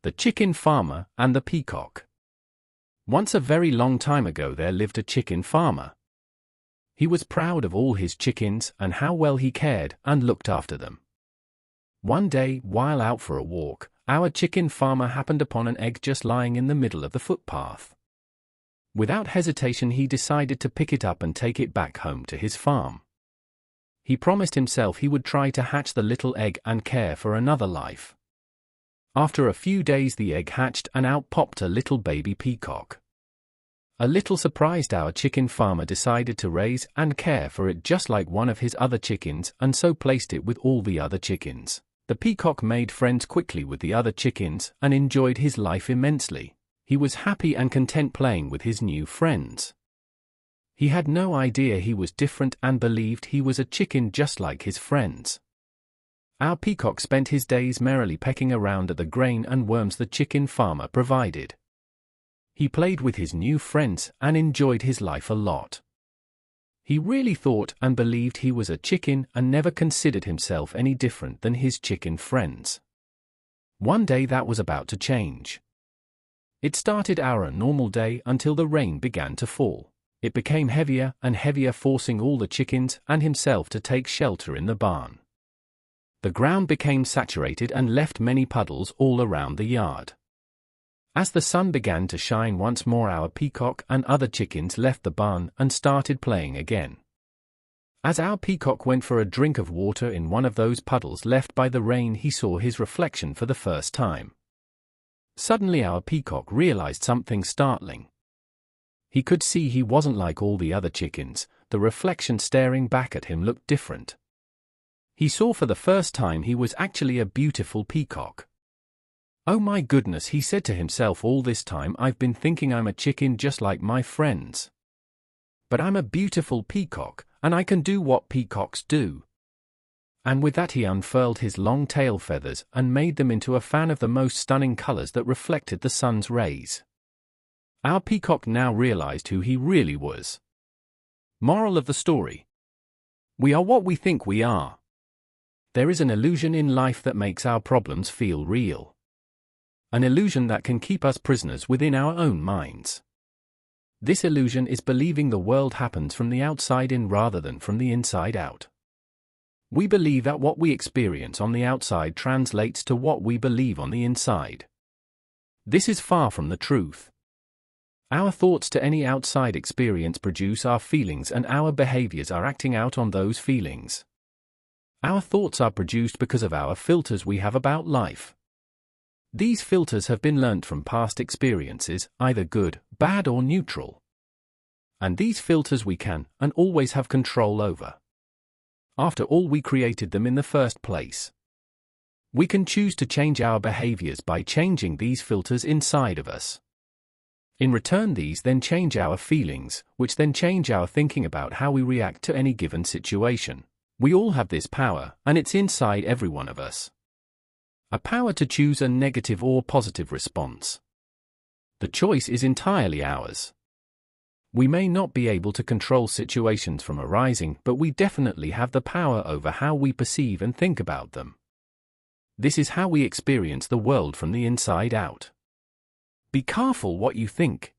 The Chicken Farmer and the Peacock. Once a very long time ago there lived a chicken farmer. He was proud of all his chickens and how well he cared and looked after them. One day, while out for a walk, our chicken farmer happened upon an egg just lying in the middle of the footpath. Without hesitation he decided to pick it up and take it back home to his farm. He promised himself he would try to hatch the little egg and care for another life. After a few days the egg hatched and out popped a little baby peacock. A little surprised, our chicken farmer decided to raise and care for it just like one of his other chickens, and so placed it with all the other chickens. The peacock made friends quickly with the other chickens and enjoyed his life immensely. He was happy and content playing with his new friends. He had no idea he was different and believed he was a chicken just like his friends. Our peacock spent his days merrily pecking around at the grain and worms the chicken farmer provided. He played with his new friends and enjoyed his life a lot. He really thought and believed he was a chicken and never considered himself any different than his chicken friends. One day that was about to change. It started our normal day until the rain began to fall. It became heavier and heavier, forcing all the chickens and himself to take shelter in the barn. The ground became saturated and left many puddles all around the yard. As the sun began to shine once more, our peacock and other chickens left the barn and started playing again. As our peacock went for a drink of water in one of those puddles left by the rain, he saw his reflection for the first time. Suddenly our peacock realized something startling. He could see he wasn't like all the other chickens. The reflection staring back at him looked different. He saw for the first time he was actually a beautiful peacock. "Oh my goodness," he said to himself, "all this time I've been thinking I'm a chicken just like my friends. But I'm a beautiful peacock, and I can do what peacocks do." And with that he unfurled his long tail feathers and made them into a fan of the most stunning colors that reflected the sun's rays. Our peacock now realized who he really was. Moral of the story: we are what we think we are. There is an illusion in life that makes our problems feel real. An illusion that can keep us prisoners within our own minds. This illusion is believing the world happens from the outside in rather than from the inside out. We believe that what we experience on the outside translates to what we believe on the inside. This is far from the truth. Our thoughts to any outside experience produce our feelings, and our behaviors are acting out on those feelings. Our thoughts are produced because of our filters we have about life. These filters have been learnt from past experiences, either good, bad or neutral. And these filters we can and always have control over. After all, we created them in the first place. We can choose to change our behaviors by changing these filters inside of us. In return, these then change our feelings, which then change our thinking about how we react to any given situation. We all have this power, and it's inside every one of us. A power to choose a negative or positive response. The choice is entirely ours. We may not be able to control situations from arising, but we definitely have the power over how we perceive and think about them. This is how we experience the world from the inside out. Be careful what you think.